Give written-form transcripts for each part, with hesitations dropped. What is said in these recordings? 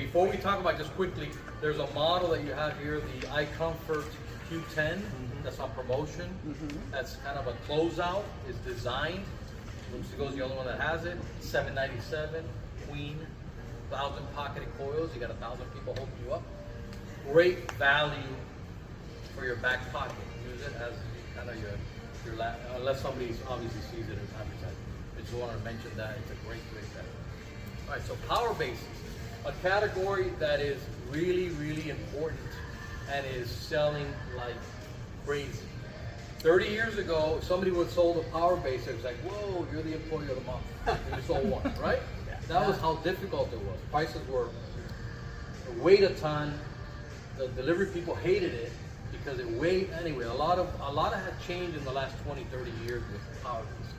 before we talk about, just quickly, there's a model that you have here, the iComfort Q10, that's on promotion. That's kind of a closeout, it's designed. Rooms to Go is the only one that has it. $797, queen, 1,000 pocketed coils. You got 1,000 people holding you up. Great value for your back pocket. Use it as kind of your unless somebody obviously sees it as advertising. I just wanted to mention that it's a great value. All right, so power bases, a category that is really, really important and is selling like crazy. 30 years ago, somebody would sold a power base. It was like, whoa, you're the employee of the month. And you sold one, right? That was how difficult it was. Prices were, weighed a ton. The delivery people hated it because it weighed, anyway, a lot of had changed in the last 20, 30 years with power bases.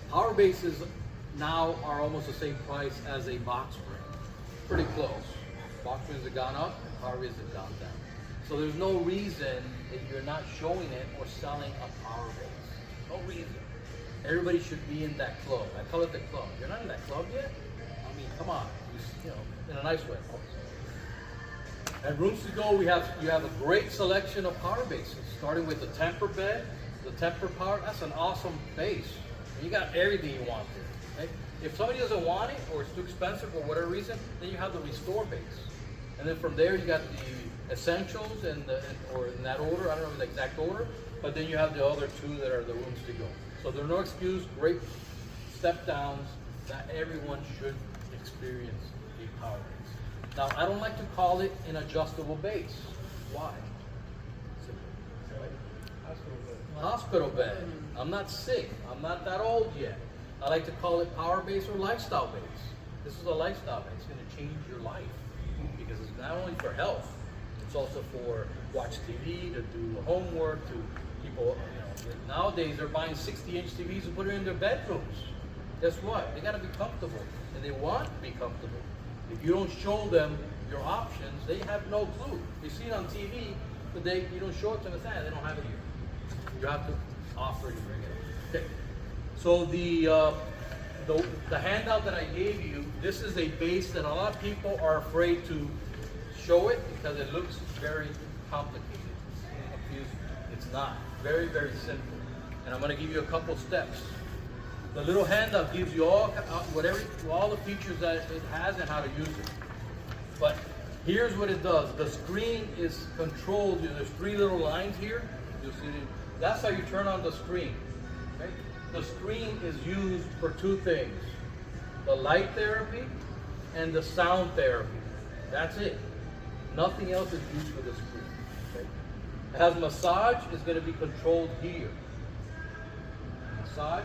Power bases now are almost the same price as a box spring. Pretty close. Box springs have gone up and power bases have gone down. So there's no reason that you're not showing it or selling a power base. No reason. Everybody should be in that club. I call it the club. You're not in that club yet? I mean, come on. You know, in a nice way. At Rooms to Go, you have a great selection of power bases, starting with the Temper bed, the Temper power. That's an awesome base. You got everything you want there. Okay? If somebody doesn't want it or it's too expensive for whatever reason, then you have the Restore base. And then from there, you got the Essentials or in that order. I don't know the exact order, but then you have the other two that are the Rooms to Go. So there are no excuse. Great step downs that everyone should experience a power base. Now, I don't like to call it an adjustable base. Why? Hospital bed. I'm not sick. I'm not that old yet. I like to call it power base or lifestyle base. This is a lifestyle base. It's going to change your life because it's not only for health, it's also for watch TV, to do homework, to people. You know, nowadays they're buying 60-inch TVs and put it in their bedrooms. Guess what? They got to be comfortable, and they want to be comfortable. If you don't show them your options, they have no clue. They see it on TV, but you don't show it to them. They don't have it here. You have to offer it and bring it up. Okay. So the handout that I gave you, this is a base that a lot of people are afraid to show it because it looks very complicated, confusing. It's not. Very, very simple. And I'm going to give you a couple steps. The little handout gives you all the features that it has and how to use it. But here's what it does. The screen is controlled. There's three little lines here. You'll see it. That's how you turn on the screen. Okay? The screen is used for two things: the light therapy and the sound therapy. That's it. Nothing else is used for the screen. Okay? It has massage. Is going to be controlled here. Massage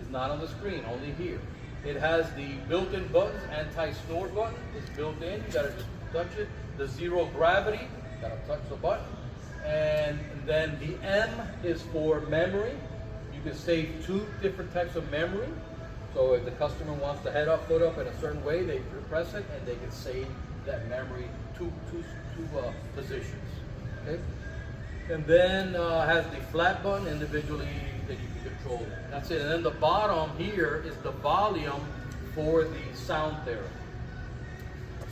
is not on the screen, only here. It has the built-in buttons. Anti-snore button is built in. You got to just touch it. The zero gravity. Got to touch the button. And then the M is for memory. You can save two different types of memory. So if the customer wants the head up, foot up in a certain way, they press it and they can save that memory two positions. Okay. And then has the flat button individually that you can control. That's it. And then the bottom here is the volume for the sound therapy.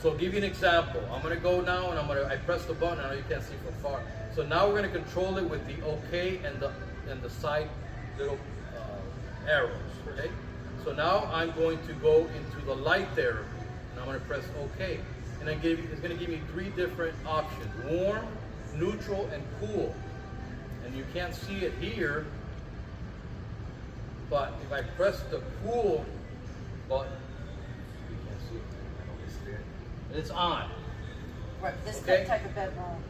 So I'll give you an example. I'm going to go now and I press the button. I know you can't see from far. So now we're going to control it with the OK and the side little arrows. Okay. So now I'm going to go into the light therapy, and I'm going to press OK. And it's going to give me three different options: warm, neutral, and cool. And you can't see it here, but if I press the cool button, you can't see it. I don't see it. It's on. Right, this Okay. type of bed won't.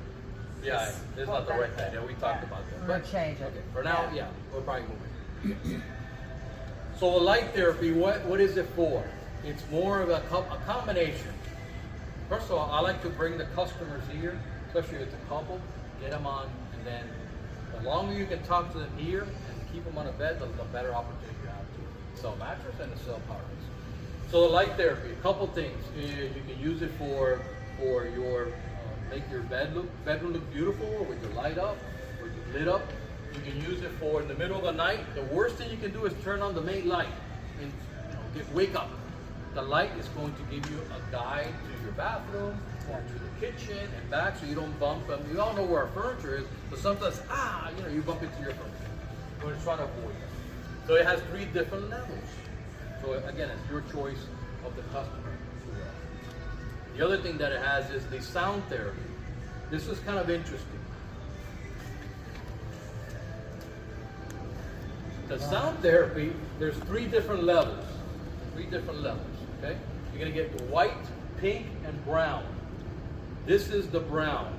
Yeah, this is not the right bed. Yeah, we talked about that. We're gonna change it. Okay, for now, yeah, we're probably moving. So the light therapy, what is it for? It's more of a combination. First of all, I like to bring the customers here, especially if it's a couple, get them on, and then the longer you can talk to them here and keep them on a bed, the better opportunity you have to sell mattress and to sell power bases. So the light therapy, a couple things. You can use it for your make your bedroom look beautiful with your light up or lit up. You can use it for in the middle of the night. The worst thing you can do is turn on the main light and wake up. the light is going to give you a guide to your bathroom or to the kitchen and back, so you don't bump them. You all know where our furniture is, but sometimes, you bump into your furniture. We're trying to avoid that. So it has 3 different levels. So again, it's your choice of the customer. The other thing that it has is the sound therapy. This is kind of interesting. The sound therapy, there's 3 different levels. 3 different levels, okay? You're gonna get the white, pink, and brown. This is the brown.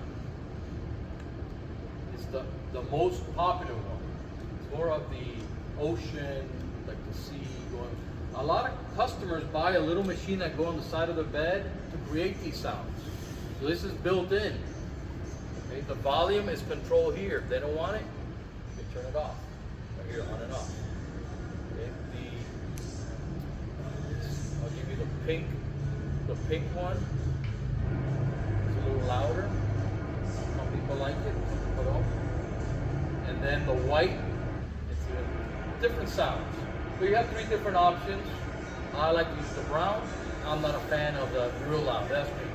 It's the most popular one. It's more of the ocean, like the sea going. A lot of customers buy a little machine that go on the side of the bed to create these sounds. So this is built in. Okay? The volume is controlled here. If they don't want it, they turn it off. Right here, on and off. Okay? I'll give you the pink one. It's a little louder. Some people like it. Put on. And then the white, it's different sounds. So you have 3 different options. I like to use the brown. I'm not a fan of the real loud. That's me.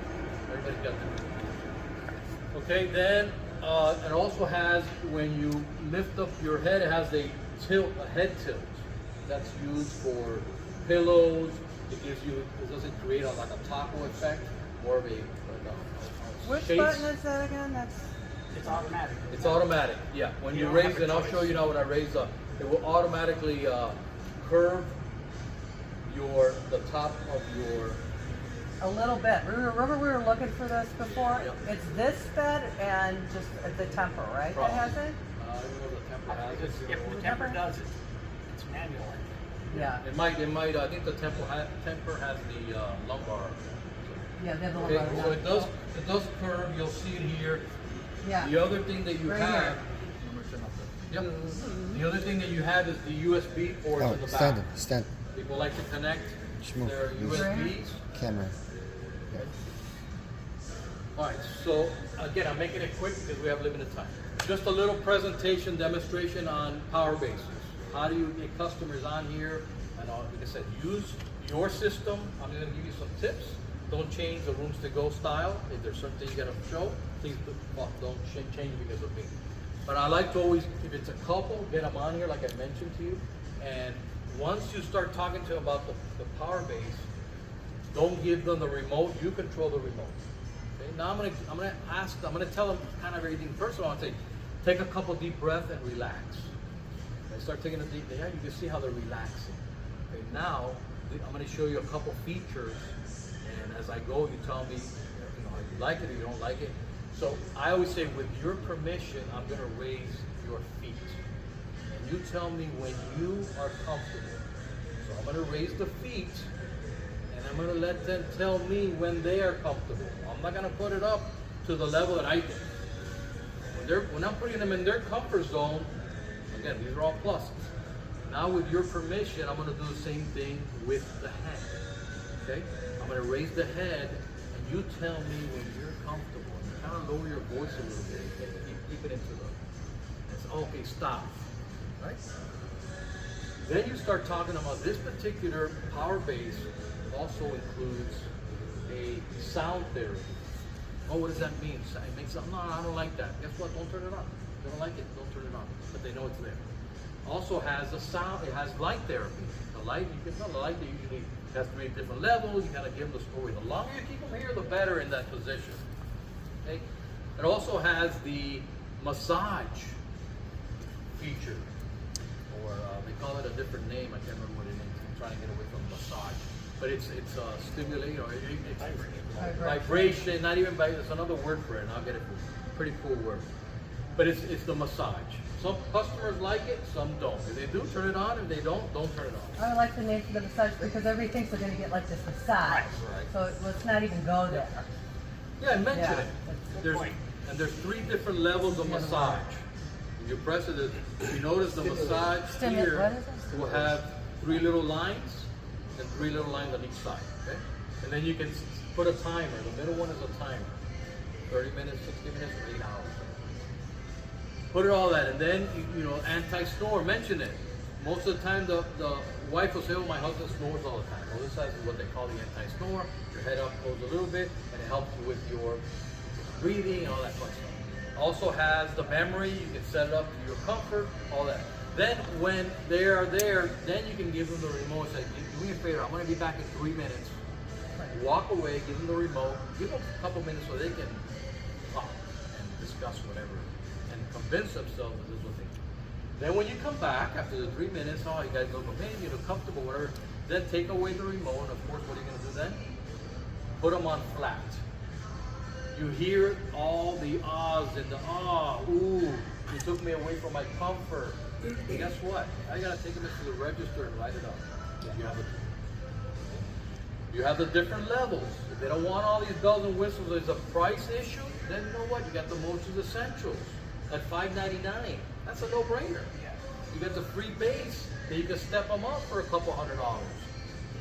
Everybody's got the. Okay, then it also has, when you lift up your head, it has a head tilt. That's used for pillows. It doesn't create like a taco effect, more of a Which chase. button is that again? It's automatic. It's automatic, yeah. When you raise it, and I'll show you now when I raise up, it will automatically curve the top of your. A little bit. Remember we were looking for this before? Yep. It's this bed and just the temper, right? That has it? I don't know the temper has it. If the temper does it, it's manual. Yeah. It might. I think the temper has the lumbar. Yeah, they have the Okay, lumbar. so it does curve. You'll see it here. Yeah. The other thing that you Right have. here. Yep. The other thing that you have is the USB ports in the back. Stand. People like to connect Move. their USBs. Camera. All right, so again, I'm making it quick because we have limited time. Just a little presentation demonstration on power bases. How do you get customers on here? And like I said, use your system. I'm going to give you some tips. Don't change the rooms to go style. If there's something you got to show, please don't change because of me. But I like to always, if it's a couple, get them on here like I mentioned to you. And once you start talking to them about the power base, don't give them the remote. You control the remote. Okay? Now I'm gonna tell them kind of everything. First of all, I'm gonna say, take a couple deep breaths and relax. They start taking a deep breath. You can see how they're relaxing. Okay, now I'm gonna show you a couple features, and as I go, you tell me, if you like it or you don't like it. So I always say, with your permission, I'm gonna raise your feet, and you tell me when you are comfortable. So I'm gonna raise the feet. And I'm going to let them tell me when they are comfortable. I'm not going to put it up to the level that I think. When I'm putting them in their comfort zone, again, these are all pluses. Now with your permission, I'm going to do the same thing with the head. Okay? I'm going to raise the head, and you tell me when you're comfortable. And you kind of lower your voice a little bit. Keep it into the, it's okay, stop. Right? Then you start talking about this particular power base. Also includes a sound therapy. Oh, what does that mean? It makes no, I don't like that. Guess what? Don't turn it on. If you don't like it, don't turn it on. But they know it's there. Also has a sound. It has light therapy. The light, you can tell the light. They usually has 3 different levels. You gotta give them the story. The longer you keep them here, the better in that position. Okay. It also has the massage feature, or they call it a different name. I can't remember what it is. I'm trying to get away from massage. But it's stimulating, or it's vibration, not even vibration, there's another word for it, and I'll get it for you. Pretty cool word. But it's the massage. Some customers like it, some don't. If they do, turn it on. If they don't turn it on. I like the name for the massage because everybody thinks they're going to get like this massage. Right. So let's not even go there. Yeah, I mentioned Yeah, it. There's 3 different levels of massage. If you press it, if you notice the massage What here is it? will have 3 little lines and 3 little lines on each side. Okay? And then you can put a timer. The middle one is a timer. 30 minutes, 60 minutes, or 8 hours. Put it all that, and then anti-snore. Mention it. Most of the time, the wife will say, "Oh, my husband snores all the time." Well, this has what they call the anti-snore. Your head up goes a little bit, and it helps you with your breathing and all that fun stuff. Also has the memory. You can set it up to your comfort, all that. Then when they are there, then you can give them the remote. Say, "Do me a favor. I'm going to be back in 3 minutes." Walk away, give them the remote, give them a couple minutes so they can talk and discuss whatever and convince themselves that this is what they do. Then when you come back after the 3 minutes, oh, you guys look amazing, you look comfortable, whatever, then take away the remote. Of course, what are you going to do then? Put them on flat. You hear all the ahs and the ooh, you took me away from my comfort. And guess what? I got to take them into the register and write it up. You have the different levels. If they don't want all these bells and whistles, there's a price issue, then you know what? You got the Motions Essentials at $5.99. That's a no-brainer. You got the free base, that you can step them up for a couple $100.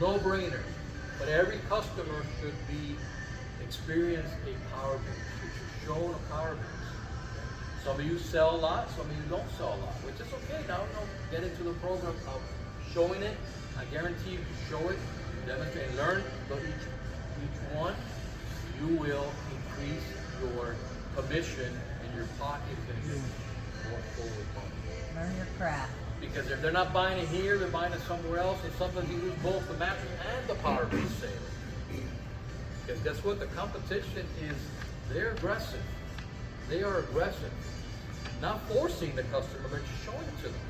No-brainer. But every customer should experience a power base. You should show a power base. Some of you sell a lot, some of you don't sell a lot, which is okay. Now get into the program of showing it. I guarantee you show it, demonstrate and learn each one, you will increase your commission and your pocket is going to get more forward money. Learn your craft. Because if they're not buying it here, they're buying it somewhere else, and sometimes you lose both the mattress and the power base sale. Because guess what? The competition is, they're aggressive. They are aggressive. Not forcing the customer, but showing it to them.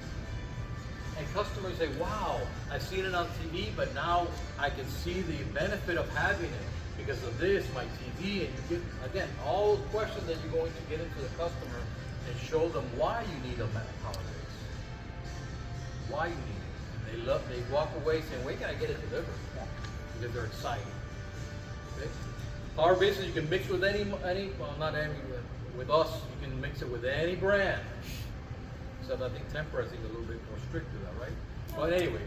And customers say, wow, I've seen it on TV, but now I can see the benefit of having it because of this, my TV, and you get, again, all the questions that you're going to get into the customer and show them why you need a power base. Why you need it. And they walk away saying, where can I get it delivered? Because they're excited. Okay? Power bases you can mix with well, not any, with us, you can mix it with any brand. Except I think Tempur is a little bit more strict to that, right? But anyway,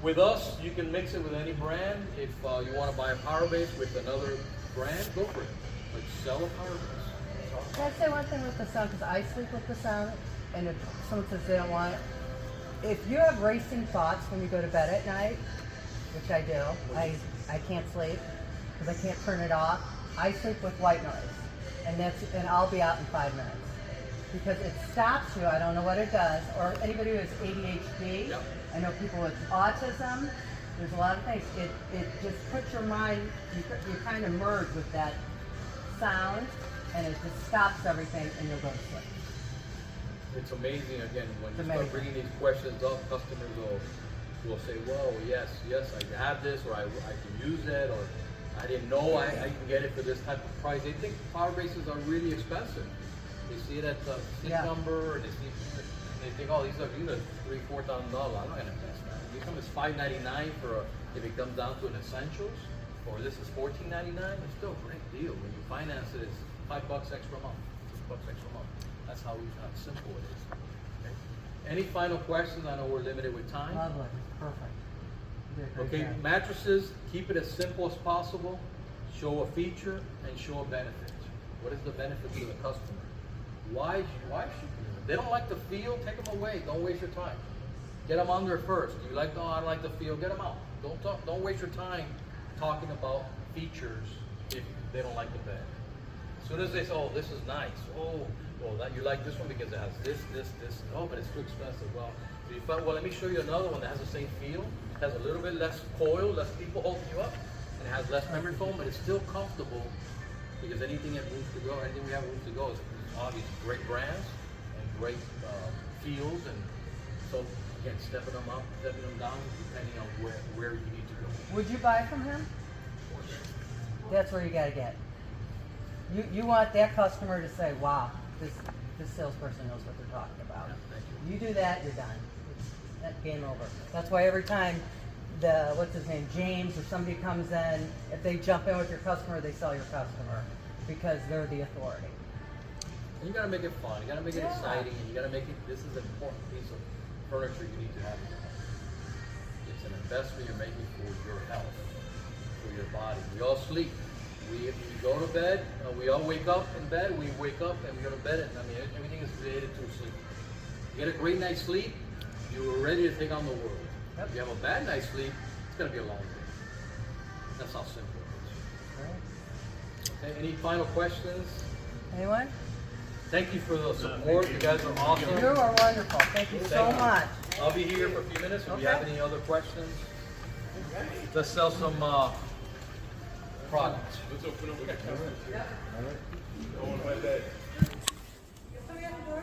with us, you can mix it with any brand. If you want to buy a power base with another brand, go for it. But sell a power base. Can I say one thing with the sound? Because I sleep with the sound, and if someone says they don't want it, if you have racing thoughts when you go to bed at night, which I do, I can't sleep because I can't turn it off. I sleep with white noise, and I'll be out in 5 minutes. Because it stops you, I don't know what it does, or anybody who has ADHD, Yep. I know people with autism, there's a lot of things. It just puts your mind, you kind of merge with that sound, and it just stops everything, and you'll go to sleep. It's amazing, again, when you It's start amazing. bringing these questions up, customers will say, whoa, yes, I have this, or I can use it, or I didn't know I can get it for this type of price. They think power bases are really expensive. They see it at the seat number, and they think, oh, these are $3,000-4,000. I'm not going to invest that. If it comes $5.99 if it comes down to an essentials, or this is $14.99, it's still a great deal. When you finance it, it's $5 extra a month, $6 extra a month. That's how simple it is. Okay. Any final questions? I know we're limited with time. Lovely, perfect. You did a great Okay, job. mattresses, keep it as simple as possible. Show a feature and show a benefit. What is the benefit to the customer? Why should they don't like the feel? Take them away. Don't waste your time. Get them on there first. You like? Oh, I don't like the feel. Get them out. Don't waste your time talking about features if they don't like the bed. As soon as they say, "Oh, this is nice," "Oh, well, you like this one because it has this." Oh, but it's too expensive. Well, so you thought, well, let me show you another one that has the same feel. It has a little bit less coil, less people holding you up, and it has less memory foam, but it's still comfortable because anything that moves to go, anything we have room to go is obviously great brands and great feels, and so again, stepping them up, stepping them down, depending on where you need to go. Would you buy from him? That's where you got to get. You want that customer to say, wow, this salesperson knows what they're talking about. Yeah, thank You do that, you're done. That's game over. That's why every time what's his name, James or somebody comes in, if they jump in with your customer, they sell your customer because they're the authority. And you gotta make it fun, you gotta make it exciting, and you gotta make it, this is an important piece of furniture you need to have in your home. It's an investment you're making for your health, for your body. We all sleep. We go to bed, we all wake up in bed, we wake up and we go to bed, and I mean, everything is related to sleep. You get a great night's sleep, You were ready to take on the world. Yep. If you have a bad night's sleep, it's going to be a long day. That's how simple it is. Okay, any final questions? Anyone? Thank you for the support. You guys are awesome. You are wonderful. Thank you so Thank you. much. I'll be here for a few minutes. If you have Okay. any other questions, let's sell some products. Let's open up. We got customers here. All right. Going like that.